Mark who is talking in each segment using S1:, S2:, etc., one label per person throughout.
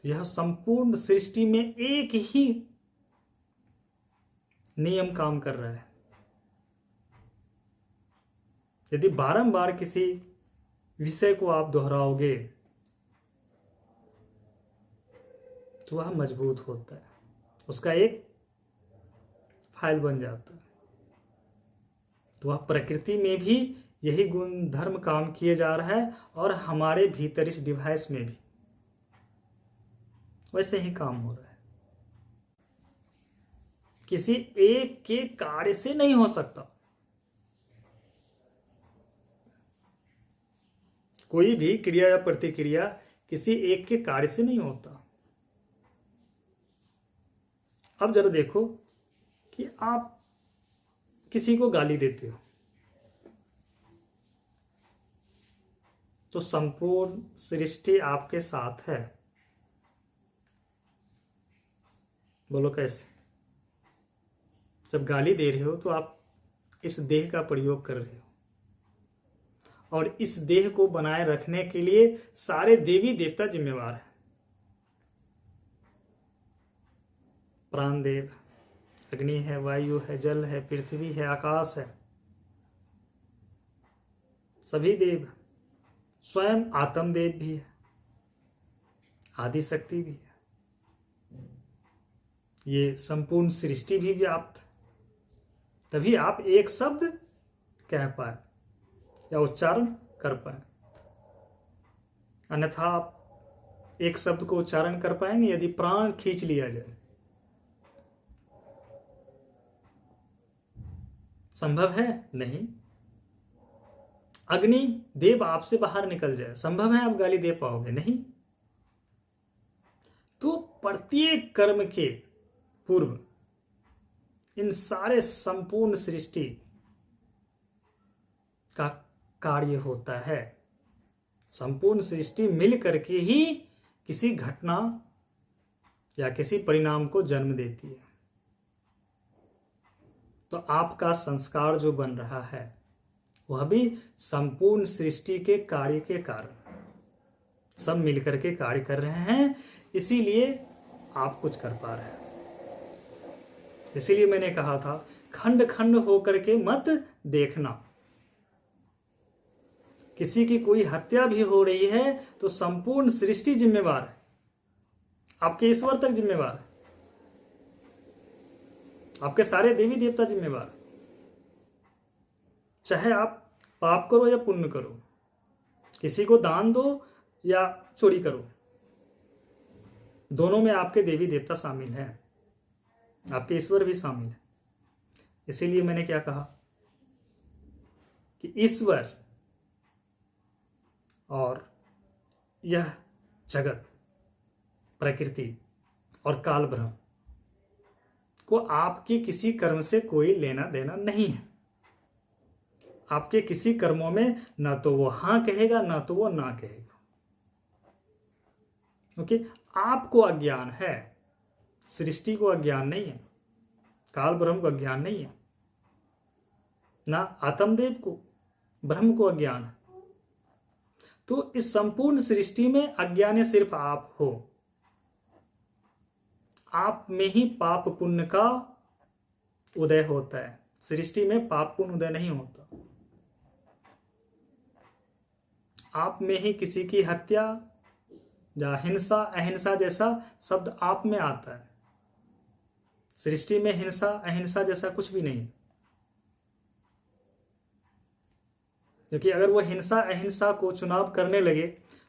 S1: यह संपूर्ण सृष्टि में एक ही नियम काम कर रहा है। यदि बारंबार किसी विषय को आप दोहराओगे तो वह मजबूत होता है, उसका एक फाइल बन जाता है। तो वह प्रकृति में भी यही गुण धर्म काम किए जा रहा है और हमारे भीतर इस डिवाइस में भी वैसे ही काम हो रहा है। किसी एक के कार्य से नहीं हो सकता। कोई भी क्रिया या प्रतिक्रिया किसी एक के कार्य से नहीं होता। अब जरा देखो कि आप किसी को गाली देते हो तो संपूर्ण सृष्टि आपके साथ है। बोलो कैसे? जब गाली दे रहे हो तो आप इस देह का प्रयोग कर रहे हो और इस देह को बनाए रखने के लिए सारे देवी देवता जिम्मेवार है। प्राणदेव अग्नि है, वायु है, जल है, पृथ्वी है, आकाश है, सभी देव, स्वयं आत्मदेव भी है, आदि शक्ति भी है। ये संपूर्ण सृष्टि भी व्याप्त, तभी आप एक शब्द कह पाए या उच्चारण कर पाए। अन्यथा आप एक शब्द को उच्चारण कर पाएंगे यदि प्राण खींच लिया जाए? संभव है? नहीं। अग्नि देव आपसे बाहर निकल जाए, संभव है आप गाली दे पाओगे? नहीं। तो प्रत्येक कर्म के पूर्व इन सारे संपूर्ण सृष्टि का कार्य होता है। संपूर्ण सृष्टि मिल करके ही किसी घटना या किसी परिणाम को जन्म देती है। तो आपका संस्कार जो बन रहा है वह भी संपूर्ण सृष्टि के कार्य के कारण सब मिलकर के कार्य कर रहे हैं, इसीलिए आप कुछ कर पा रहे हैं। इसीलिए मैंने कहा था खंड खंड होकर के मत देखना। किसी की कोई हत्या भी हो रही है तो संपूर्ण सृष्टि जिम्मेवार है, आपके ईश्वर तक जिम्मेवार है, आपके सारे देवी देवता जिम्मेवार। चाहे आप पाप करो या पुण्य करो, किसी को दान दो या चोरी करो, दोनों में आपके देवी देवता शामिल हैं, आपके ईश्वर भी शामिल है। इसीलिए मैंने क्या कहा कि ईश्वर और यह जगत, प्रकृति और काल ब्रह्म को आपके किसी कर्म से कोई लेना देना नहीं है। आपके किसी कर्मों में ना तो वो हाँ कहेगा ना तो वो ना कहेगा, क्योंकि आपको अज्ञान है, सृष्टि को अज्ञान नहीं है, काल ब्रह्म को अज्ञान नहीं है, ना आत्मदेव को, ब्रह्म को अज्ञान है। तो इस संपूर्ण सृष्टि में अज्ञानी सिर्फ आप हो। आप में ही पाप पुण्य का उदय होता है, सृष्टि में पाप पुण्य उदय नहीं होता। आप में ही किसी की हत्या या हिंसा अहिंसा जैसा शब्द आप में आता है। सृष्टि में हिंसा अहिंसा जैसा कुछ भी नहीं, क्योंकि अगर वो हिंसा अहिंसा को चुनाव करने लगे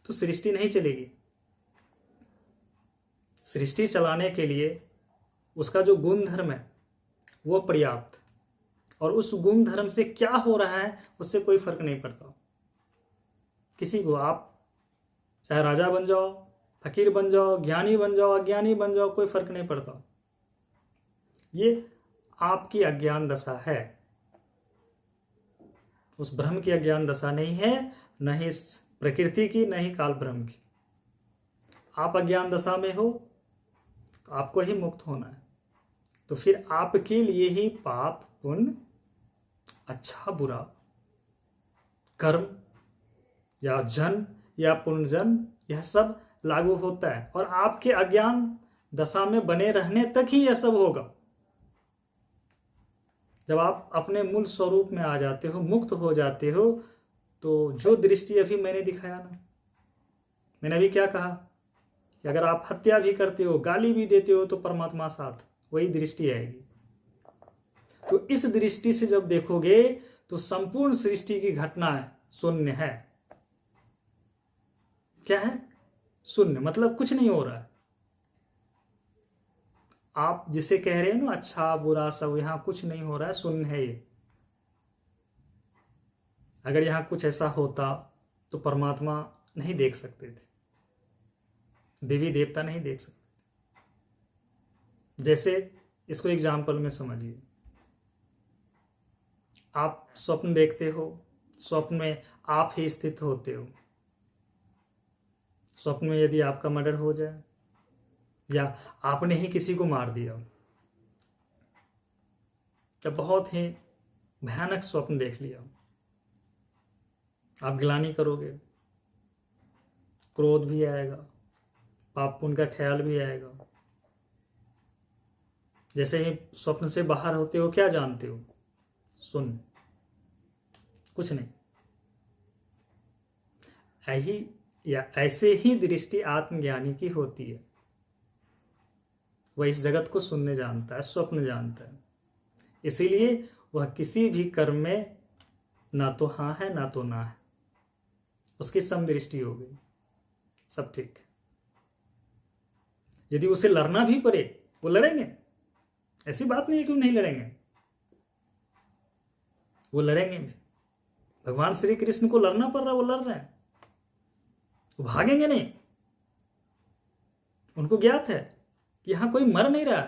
S1: तो सृष्टि नहीं चलेगी। सृष्टि चलाने के लिए उसका जो गुण धर्म है वो पर्याप्त, और उस गुण धर्म से क्या हो रहा है उससे कोई फर्क नहीं पड़ता। किसी को आप चाहे राजा बन जाओ, फकीर बन जाओ, ज्ञानी बन जाओ, अज्ञानी बन जाओ, कोई फर्क नहीं पड़ता। ये आपकी अज्ञान दशा है, उस ब्रह्म की अज्ञान दशा नहीं है, न ही इस प्रकृति की, न ही काल ब्रह्म की। आप अज्ञान दशा में हो तो आपको ही मुक्त होना है। तो फिर आपके लिए ही पाप पुण्य, अच्छा बुरा, कर्म या जन्म या पुनर्जन्म, यह सब लागू होता है और आपके अज्ञान दशा में बने रहने तक ही यह सब होगा। जब आप अपने मूल स्वरूप में आ जाते हो, मुक्त हो जाते हो, तो जो दृष्टि अभी मैंने दिखाया ना, मैंने अभी क्या कहा कि अगर आप हत्या भी करते हो, गाली भी देते हो, तो परमात्मा साथ, वही दृष्टि आएगी। तो इस दृष्टि से जब देखोगे तो संपूर्ण सृष्टि की घटना शून्य है। क्या है? शून्य, मतलब कुछ नहीं हो रहा है। आप जिसे कह रहे हो ना अच्छा बुरा सब, यहां कुछ नहीं हो रहा है, शून्य है ये। अगर यहां कुछ ऐसा होता तो परमात्मा नहीं देख सकते थे, देवी देवता नहीं देख सकते। जैसे इसको एग्जाम्पल में समझिए, आप स्वप्न देखते हो, स्वप्न में आप ही स्थित होते हो। स्वप्न में यदि आपका मर्डर हो जाए या आपने ही किसी को मार दिया, तो बहुत ही भयानक स्वप्न देख लिया, आप ग्लानि करोगे, क्रोध भी आएगा, पाप पुण्य का ख्याल भी आएगा। जैसे ही स्वप्न से बाहर होते हो, क्या जानते हो? शून्य, कुछ नहीं। ऐसे ही दृष्टि आत्मज्ञानी की होती है। वह इस जगत को शून्य जानता है, स्वप्न जानता है। इसीलिए वह किसी भी कर्म में ना तो हाँ है ना तो ना है, उसकी समदृष्टि हो गई, सब ठीक। यदि उसे लड़ना भी पड़े, वो लड़ेंगे, ऐसी बात नहीं है कि वो नहीं लड़ेंगे, वो लड़ेंगे भी। भगवान श्री कृष्ण को लड़ना पड़ रहा है, वो लड़ रहे हैं, वो भागेंगे नहीं। उनको ज्ञात है कि यहां कोई मर नहीं रहा,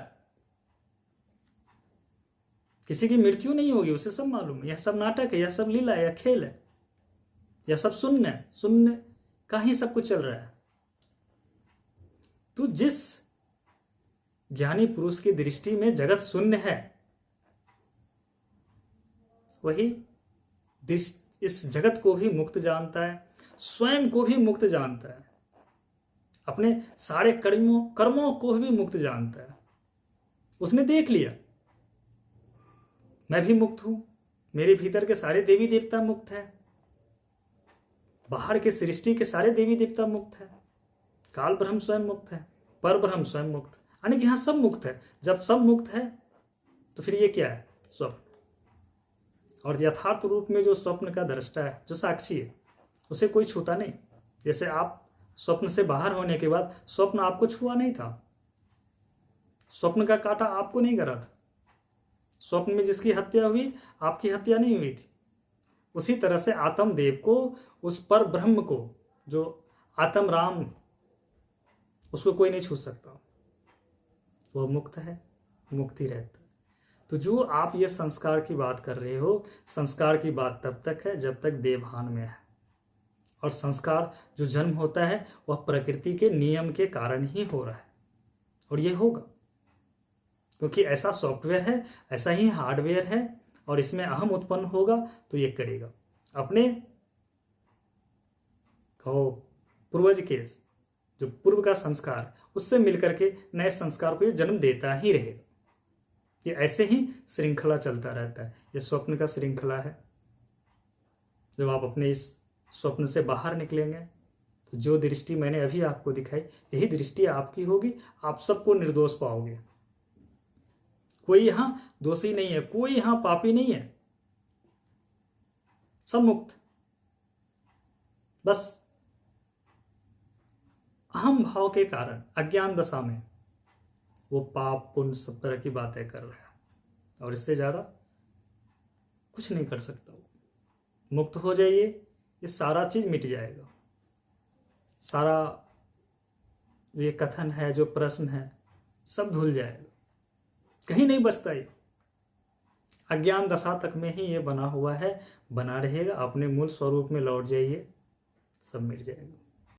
S1: किसी की मृत्यु नहीं होगी, उसे सब मालूम है। यह सब नाटक है, यह सब लीला है, यह खेल है, यह सब शून्य है, शून्य का ही सब कुछ चल रहा है। तो जिस ज्ञानी पुरुष की दृष्टि में जगत शून्य है, वही इस जगत को भी मुक्त जानता है, स्वयं को भी मुक्त जानता है, अपने सारे कर्मों को भी मुक्त जानता है। उसने देख लिया, मैं भी मुक्त हूं, मेरे भीतर के सारे देवी देवता मुक्त है, बाहर के सृष्टि के सारे देवी देवता मुक्त है, काल ब्रह्म स्वयं मुक्त है, पर ब्रह्म स्वयं मुक्त, यानी कि यहां सब मुक्त है। जब सब मुक्त है तो फिर ये क्या है? स्वप्न। और यथार्थ रूप में जो स्वप्न का दृष्टा है, जो साक्षी है, उसे कोई छूता नहीं। जैसे आप स्वप्न से बाहर होने के बाद स्वप्न आपको छुआ नहीं था, स्वप्न का कांटा आपको नहीं करा था, स्वप्न में जिसकी हत्या हुई आपकी हत्या नहीं हुई थी। उसी तरह से आत्म देव को, उस पर ब्रह्म को, जो आत्म राम, उसको कोई नहीं छू सकता, वह मुक्त है, मुक्ति रहता है। तो जो आप ये संस्कार की बात कर रहे हो, संस्कार की बात तब तक है जब तक देवभान में है। और संस्कार जो जन्म होता है वह प्रकृति के नियम के कारण ही हो रहा है, और ये होगा क्योंकि ऐसा सॉफ्टवेयर है, ऐसा ही हार्डवेयर है, और इसमें अहम उत्पन्न होगा तो ये करेगा। अपने कहो पूर्वज के जो पूर्व का संस्कार, उससे मिलकर के नए संस्कार को ये जन्म देता ही रहेगा। ये ऐसे ही श्रृंखला चलता रहता है। ये स्वप्न का श्रृंखला है। जब आप अपने इस स्वप्न से बाहर निकलेंगे तो जो दृष्टि मैंने अभी आपको दिखाई, यही दृष्टि आपकी होगी, आप सबको निर्दोष पाओगे। कोई यहां दोषी नहीं है, कोई यहां पापी नहीं है, सब मुक्त। बस अहम भाव के कारण अज्ञान दशा में वो पाप पुण्य सब तरह की बातें कर रहा है, और इससे ज्यादा कुछ नहीं कर सकता। वो मुक्त हो जाइए, ये सारा चीज मिट जाएगा। सारा ये कथन है, जो प्रश्न है, सब धुल जाएगा, कहीं नहीं बचता। ये अज्ञान दशा तक में ही ये बना हुआ है, बना रहेगा। अपने मूल स्वरूप में लौट जाइए, सब मिट जाएगा।